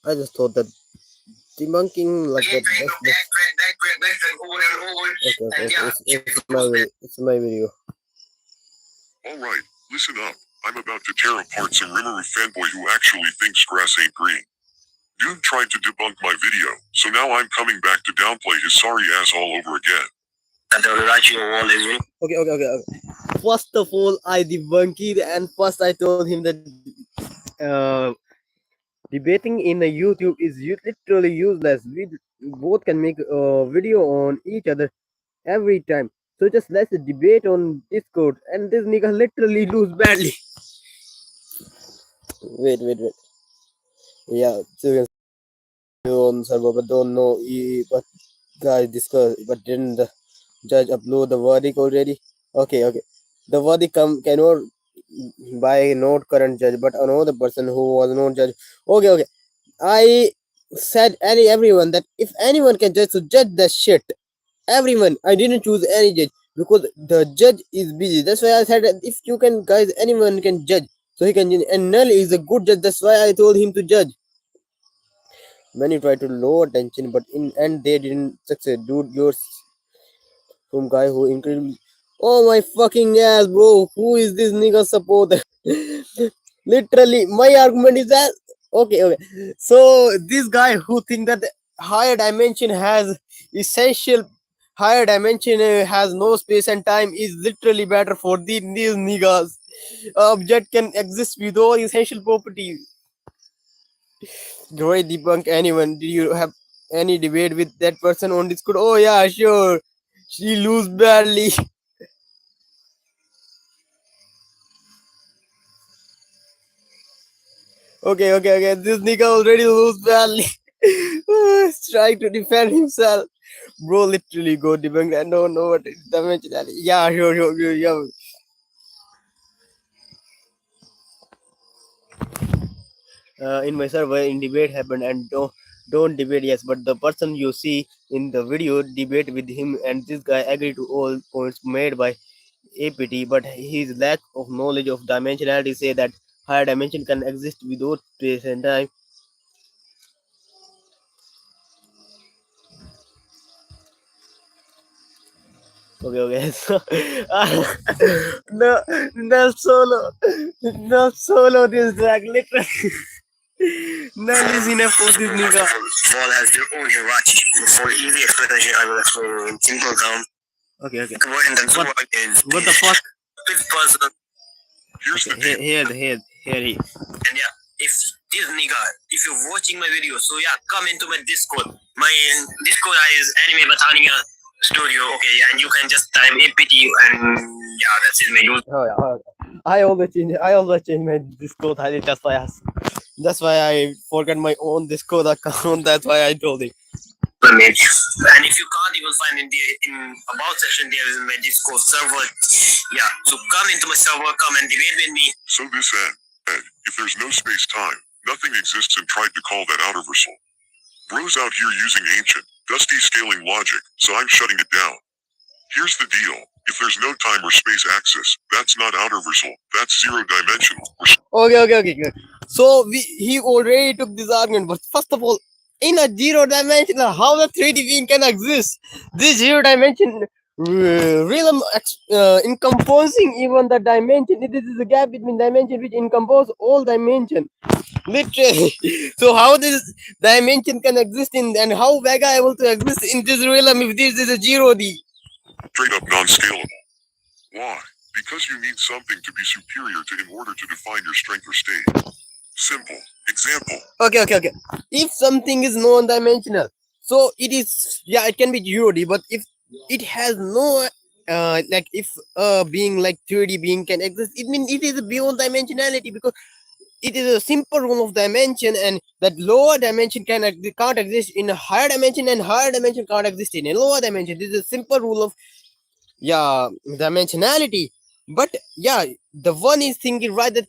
I just thought that debunking like that. It's my video. Alright, listen up. I'm about to tear apart some Rimuru fanboy who actually thinks grass ain't green. Dude tried to debunk my video, so now I'm coming back to downplay his sorry ass all over again. Okay. First of all, I debunked it, and first I told him that uh, debating in a YouTube is literally useless. We both can make a video on each other every time. So just let's debate on Discord, and this nigga literally lose badly. Wait. Yeah, so you can see on server, but don't know what guys discuss. But didn't the judge upload the verdict already? Okay. The verdict cannot by not current judge, but another person who was not judge. Okay. I said everyone that if anyone can judge, so judge the shit. Everyone. I didn't choose any judge because the judge is busy. That's why I said that if you can, guys, anyone can judge. So he can. And Null is a good judge. That's why I told him to judge. Many tried to lower tension, but in end they didn't succeed. Dude, you're some guy who incredibly. Oh my fucking ass, bro! Who is this nigga supporter? Literally, my argument is that okay. So this guy who think that higher dimension has essential higher dimension has no space and time is literally better for these niggas. Object can exist with all essential properties. Do I debunk anyone? Do you have any debate with that person on Discord? Oh yeah, sure. She lose badly. Okay. This nigga already lose badly. He's trying to defend himself. Bro, literally go debunk. I don't know what damage that. Yeah, sure. Yeah. In my server, in debate happened and don't debate. Yes, but the person you see in the video debate with him, and this guy agreed to all points made by APT, but his lack of knowledge of dimensionality say that higher dimension can exist without space and time. Okay. So, no, no solo. This drag literally. None is enough for this nigga. All has their own hierarchy. For easy explanation, I will explain in simple terms. Okay. What the fuck? Fifth person. Here's the deal. Here he. And yeah, if this nigga, if you're watching my video, so yeah, come into my Discord. My Discord is ANIMEpathaniaSTUDIO. Okay, and you can just type APT and yeah, that's it, man. Oh yeah. I always change my Discord. That's why I forgot my own Discord account. That's why I told him. And if you can't even find in about section, there is my Discord server. Yeah, so come into my server, come and debate with me. So this Ed, if there's no space-time, nothing exists and tried to call that outerversal. Bro's out here using ancient, dusty scaling logic, so I'm shutting it down. Here's the deal. If there's no time or space axis, that's not outerversal, that's zero-dimensional. Okay. So he already took this argument, but first of all, in a zero dimensional, how the 3D being can exist? This zero dimension realm encompassing even the dimension. This is a gap between dimension which encompasses all dimension. Literally. So how this dimension can exist in and how Vega able to exist in this realm if this is a 0D? Straight up non-scalable. Why? Because you need something to be superior to in order to define your strength or state. Simple. Example. Okay. If something is non-dimensional, so it is, yeah, it can be 0D, but if it has no like if a being like 3D being can exist, it means it is beyond dimensionality because it is a simple rule of dimension, and that lower dimension can't exist in a higher dimension, and higher dimension can't exist in a lower dimension. This is a simple rule of dimensionality. But yeah, the one is thinking right that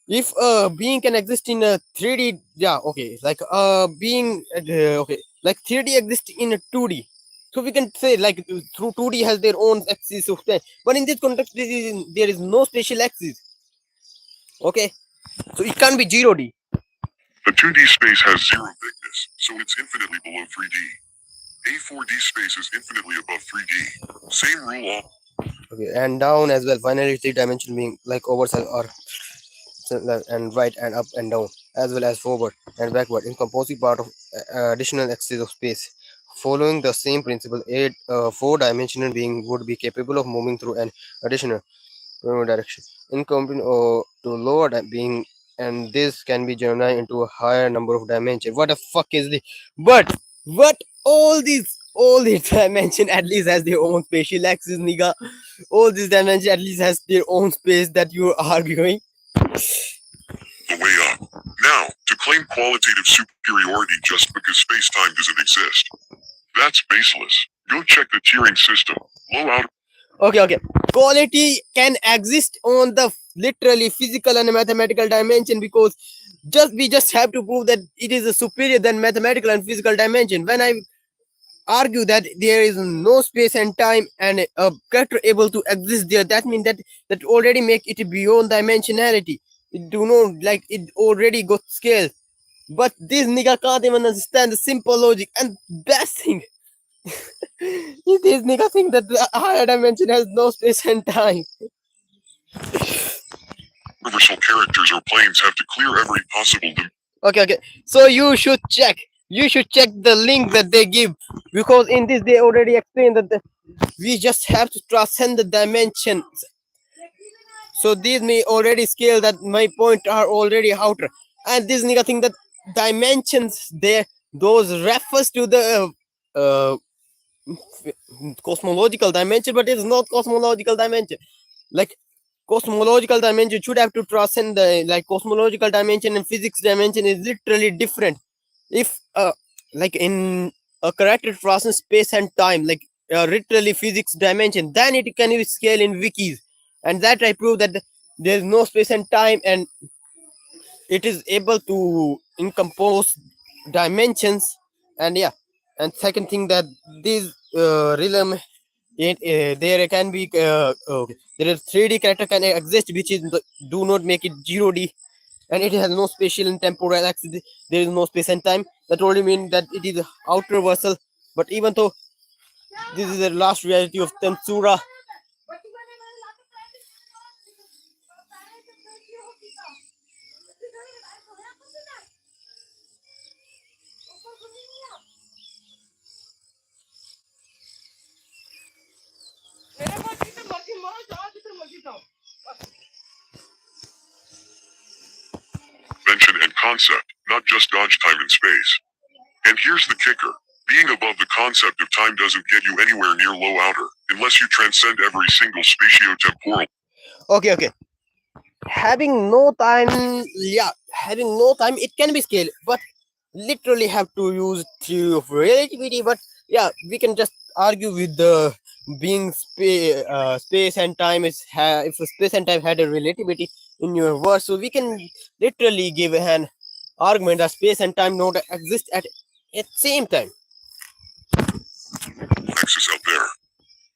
if a being can exist in a 3D, like being okay, like 3D exists in a 2D, so we can say like through 2D has their own axis of time, but in this context there is no spatial axis. Okay, so it can't be 0D. A 2D space has zero bigness, so it's infinitely below 3D. A 4D space is infinitely above 3D. Same rule all. Okay, and down as well. Finally, three dimension being like oversize or and right and up and down, as well as forward and backward in composite part of additional axis of space. Following the same principle, a four-dimensional being would be capable of moving through an additional direction in comparison to lower being, and this can be generalized into a higher number of dimensions. What the fuck is this? But all these dimension at least has their own spatial axis, nigga. All these dimensions at least has their own space that you are arguing. The way up. Now, to claim qualitative superiority just because space-time doesn't exist. That's baseless. Go check the tiering system. Low outer. Okay. Quality can exist on the literally physical and mathematical dimension because we just have to prove that it is a superior than mathematical and physical dimension. When I argue that there is no space and time and a character able to exist there, that means that already make it beyond dimensionality. It do not like it already got scale. But this nigga can't even understand the simple logic. And best thing, this nigga think that the higher dimension has no space and time. Universal characters or planes have to clear every possible Okay. So you should check. You should check the link that they give because in this they already explain that we just have to transcend the dimensions. So these may already scale that my point are already outer, and this nigga think that dimensions there those refers to the cosmological dimension, but it's not cosmological dimension. Like cosmological dimension should have to transcend the like cosmological dimension and physics dimension is literally different. If like in a character transcends space and time, like literally physics dimension, then it can be scale in wikis, and that I prove that there's no space and time, and it is able to encompass dimensions. And yeah, and second thing that this realm there can be okay, there is 3D character can exist which is do not make it 0D, and it has no spatial and temporal axis. There is no space and time. That only means that it is outer vessel. But even though this is the last reality of Tensura, dimension and concept, not just dodge time and space. And here's the kicker. Being above the concept of time doesn't get you anywhere near low outer, unless you transcend every single spatio-temporal. okay, having no time, yeah, having no time, it can be scaled, but literally have to use theory of relativity. But yeah, we can just argue with the being space and time is if space and time had a relativity in your words, so we can literally give an argument that space and time not exist at same time. Axis out there.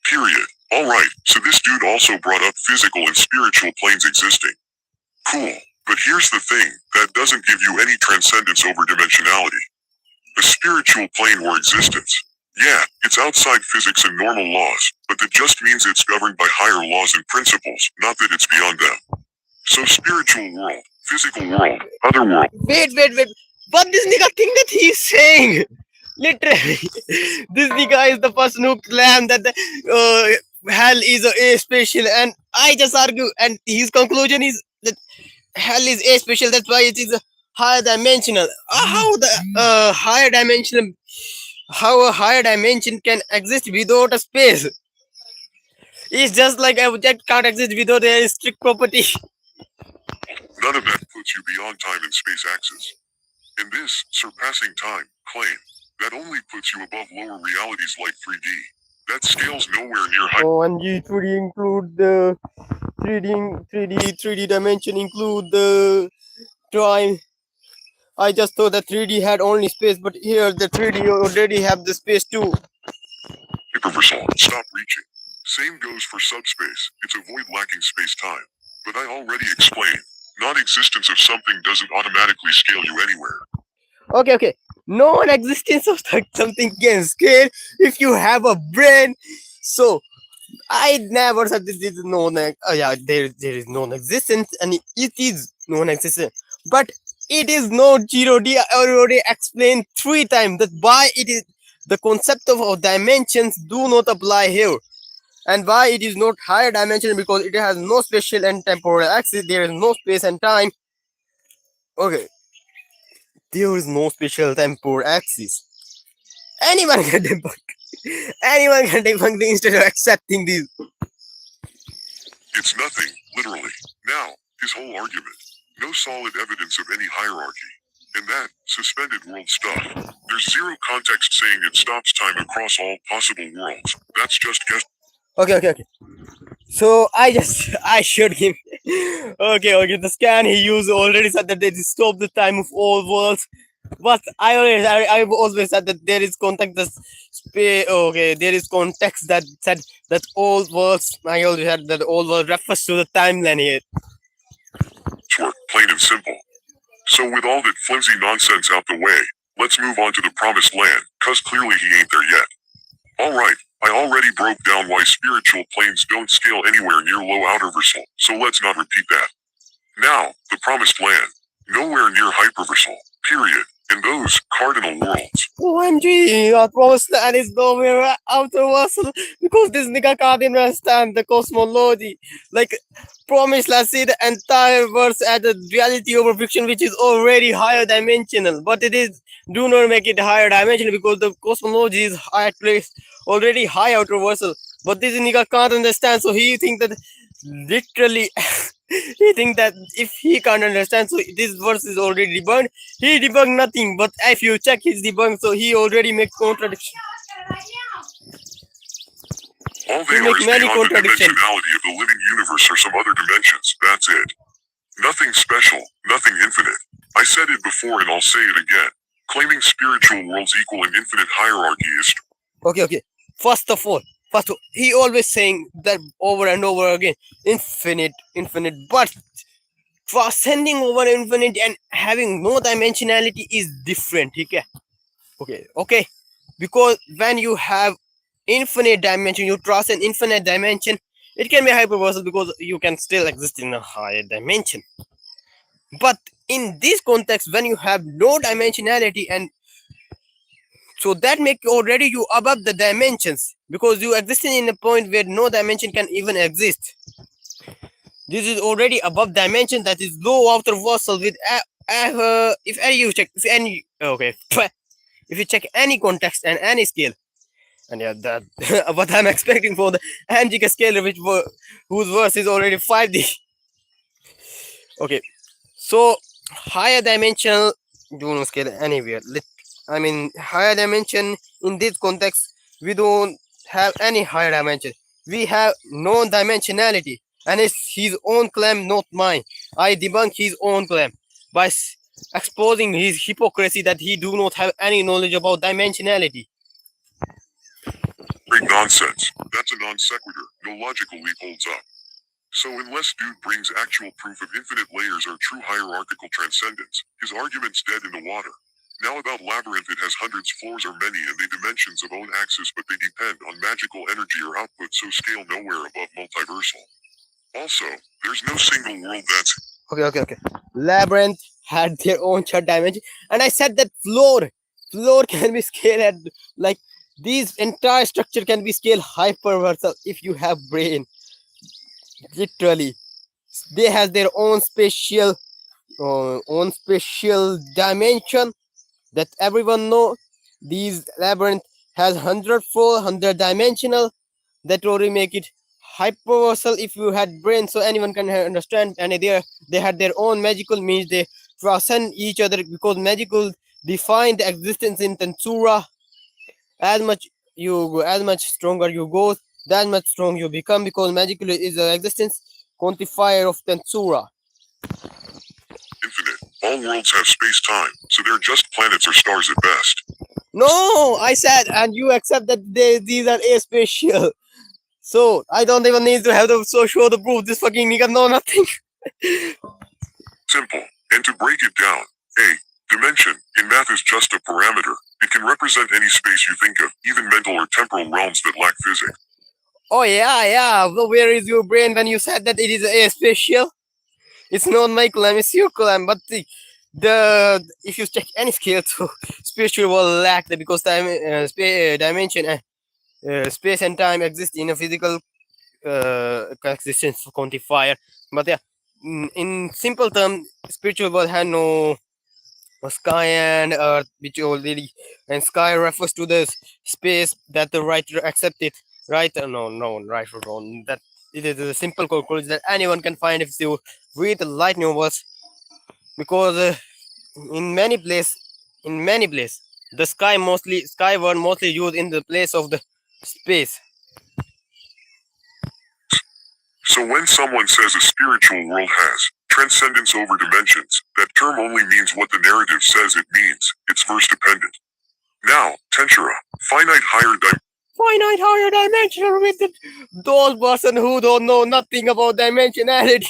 Period. Alright, so this dude also brought up physical and spiritual planes existing. Cool. But here's the thing, that doesn't give you any transcendence over dimensionality. A spiritual plane or existence. Yeah, it's outside physics and normal laws, but that just means it's governed by higher laws and principles, not that it's beyond them. So spiritual world, physical world, other world. Wait. But this nigga think that he's saying literally this nigga is the person who claimed that the hell is a spatial, and I just argue, and his conclusion is that hell is a spatial. That's why it is a higher dimensional. How the higher dimensional? How a higher dimension can exist without a space? It's just like an object can't exist without a strict property. None of that puts you beyond time and space axis. And this, surpassing time, claim, that only puts you above lower realities like 3D. That scales nowhere near high. Oh, and you 3D include the 3D dimension include the time. I just thought that 3D had only space, but here the 3D already have the space too. Hyperversal, stop reaching. Same goes for subspace, it's a void lacking space-time. But I already explained, Non-existence of something doesn't automatically scale you anywhere. Okay. Non-existence of something can scale if you have a brain. So I never said this is there is non-existence and it is non-existent, but it is not 0D. I already explained 3 times that why it is the concept of dimensions do not apply here, and why it is not higher dimension, because it has no spatial and temporal axis. There is no space and time. Okay, there is no spatial temporal axis. Anyone can debunk. Anyone can debunk instead of accepting this. It's nothing, literally. Now, his whole argument. No solid evidence of any hierarchy. And that, suspended world stuff. There's zero context saying it stops time across all possible worlds. That's just guess. Okay. So I showed him. Okay. The scan he used already said that they stop the time of all worlds. But I've always said that there is context there is context that said that all worlds. I always said that all worlds refers to the timeline here. Work, plain and simple. So with all that flimsy nonsense out the way, let's move on to the promised land, cause clearly he ain't there yet. Alright, I already broke down why spiritual planes don't scale anywhere near low outerversal, so let's not repeat that. Now, the promised land. Nowhere near hyperversal, period. In those cardinal worlds. OMG, our promised land is nowhere outerversal because this nigga can't understand the cosmology. Like, promise, let's see the entire verse as a reality over fiction, which is already higher dimensional. But it is do not make it higher dimensional because the cosmology is at least already high outerversal. But this nigga can't understand, so he thinks that literally. He thinks that if he can't understand, so this verse is already debunked. He debunked nothing, but if you check his debunk, so he already makes contradiction. All they are is beyond the dimensionality of the living universe or some other dimensions. That's it. Nothing special, nothing infinite. I said it before and I'll say it again. Claiming spiritual worlds equal an infinite hierarchy is... Okay. First of all, he always saying that over and over again, infinite, but transcending over infinite and having no dimensionality is different. Okay, because when you have infinite dimension, you transcend infinite dimension, it can be hyperversal because you can still exist in a higher dimension. But in this context, when you have no dimensionality, and so that makes already you above the dimensions, because you existing in a point where no dimension can even exist. This is already above dimension, that is low outerversal with if you check any context and any scale, and that what I'm expecting for the MGK scalar, whose verse is already 5D. Okay, so higher dimensional do not scale anywhere. Higher dimension in this context, we don't have any higher dimension. We have no dimensionality, and it's his own claim, not mine. I debunk his own claim by exposing his hypocrisy that he do not have any knowledge about dimensionality. Great nonsense. That's a non sequitur. No logical leap holds up. So unless dude brings actual proof of infinite layers or true hierarchical transcendence, his argument's dead in the water. Now about Labyrinth, it has hundreds floors or many and they dimensions of own axis, but they depend on magical energy or output, so scale nowhere above multiversal. Also, there's no single world that's... Okay. Labyrinth had their own third dimension, and I said that floor can be scaled at, like, these entire structure can be scaled hyperversal if you have brain. Literally, they have their own spatial dimension that everyone know. These Labyrinth has 100 floor, 100 dimensional. That already make it hyperversal if you had brain, so anyone can understand. And they had their own magical, means they transcend each other, because magical define the existence in tensura. As much stronger you go, that much strong you become, because magical is the existence quantifier of tensura. Infinite. All worlds have space-time, so they're just planets or stars at best. No, I said, and you accept that these are aspatial. So I don't even need to have to show the proof. This fucking nigga know nothing. Simple. And to break it down, a dimension in math is just a parameter. It can represent any space you think of, even mental or temporal realms that lack physics. Oh yeah. So where is your brain when you said that it is a spatial? It's not my claim, it's your claim. But the if you check any scale, so spatial will lack that because dimension, space and time exist in a physical coexistence quantifier. But yeah, in simple term, spiritual world had no sky and earth, which already, and sky refers to the space that the writer accepted. Right? No, right or wrong. That it is a simple conclusion that anyone can find if you read the light novels, because in many places, the sky word mostly used in the place of the space. So when someone says a spiritual world has transcendence over dimensions, that term only means what the narrative says it means. It's verse dependent. Now, Tensura, finite higher Dimensional with those person who don't know nothing about dimensionality.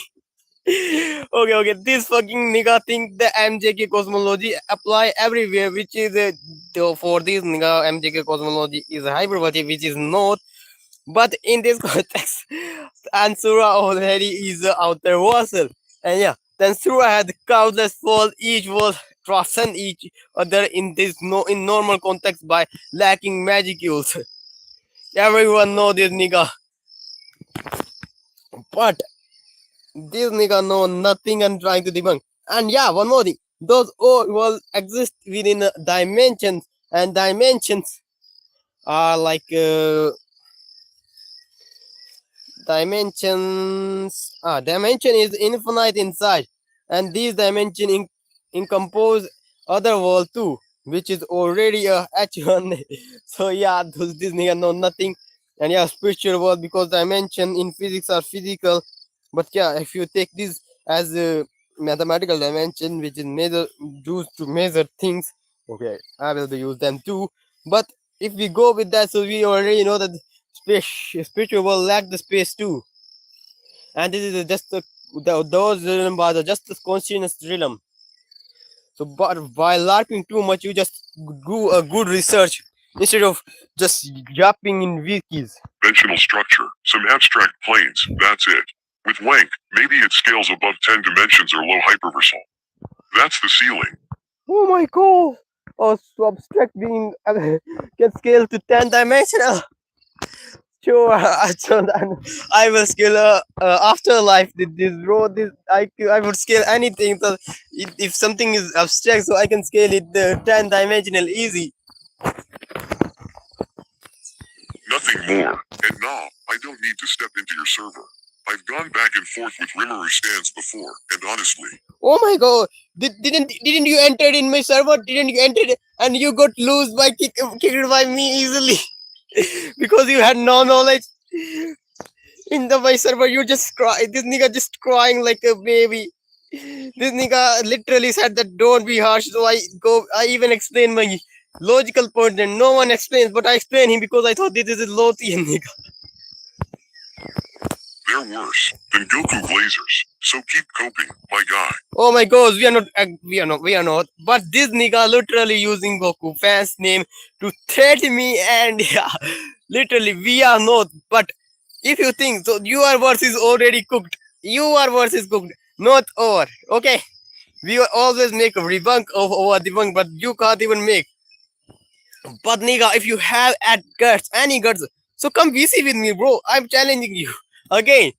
Okay. This fucking nigga think the MJK cosmology apply everywhere, which is for this nigga MJK cosmology is a hyperbole, which is not. But in this context, Ansura already is the outer vessel, and yeah, Tensura had countless falls. Each was transcend each other in this in normal context by lacking magicules. Everyone know this nigga, but this nigga know nothing and trying to debunk. And yeah, one more thing. Those all will exist within dimensions, and dimensions are like dimension is infinite inside, and these dimension encompose other world too, which is already a H1. So yeah, this nigga know nothing. And yeah, spiritual world, because dimension in physics are physical. But yeah, if you take this as a mathematical dimension, which is used to measure things, okay, I will use them too. But if we go with that, so we already know that spiritual world lack the space too, and this is just those realm are just the consciousness realm. So, but by larping too much, you just do a good research instead of just yapping in wikis. dimensional structure, some abstract planes, that's it. With Wank, maybe it scales above 10 dimensions or low hyperversal. That's the ceiling. Oh my god! Oh, so abstract being can scale to 10 dimensional. Sure, I will scale afterlife. This road, this I would scale anything. So if something is abstract, so I can scale it 10 dimensional easy. Nothing more. And nah, I don't need to step into your server. I've gone back and forth with Rimuru stands before, and honestly, Oh my god! Didn't you enter in my server? Didn't you enter it and you got loose by kicked by me easily because you had no knowledge in the my server? You just cry. This nigga just crying like a baby. This nigga literally said that don't be harsh. So I even explained my logical point and no one explains, but I explain him because I thought this is a Lothian nigga. they're worse than Goku Blazers. So keep coping, my guy. Oh my god, we are not. But this nigga literally using Goku fans name to threaten me, and yeah, literally we are not. But if you think so, your verse is already cooked. Your verse is cooked, not over. Okay, we will always make a debunk of our debunk, but you can't even make. But nigga, if you have any guts, so come VC with me, bro. I'm challenging you again.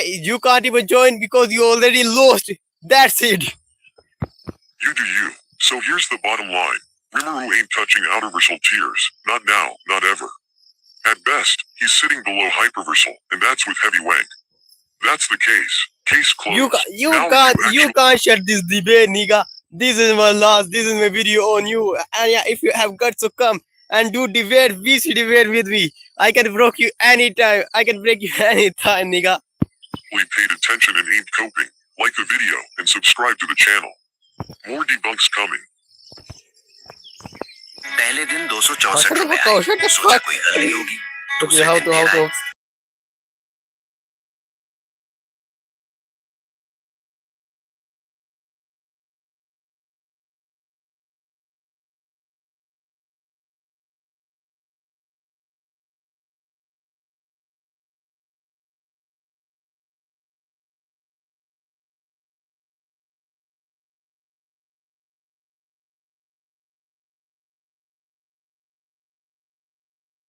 You can't even join because you already lost. That's it. You do you. So here's the bottom line. Rimuru ain't touching outerversal tiers. Not now, not ever. At best, he's sitting below hyperversal, and that's with heavy Wank. That's the case. Case closed. You can't shut this debate, nigga. This is my video on you. And yeah, if you have guts to come and do debate, VC debate with me. I can break you anytime. Nigga. Paid attention and ain't coping. Like the video and subscribe to the channel. More debunks coming. पहले दिन 264 रुपए आए, सोचा कोई गलती होगी, दूसरे दिन मेरा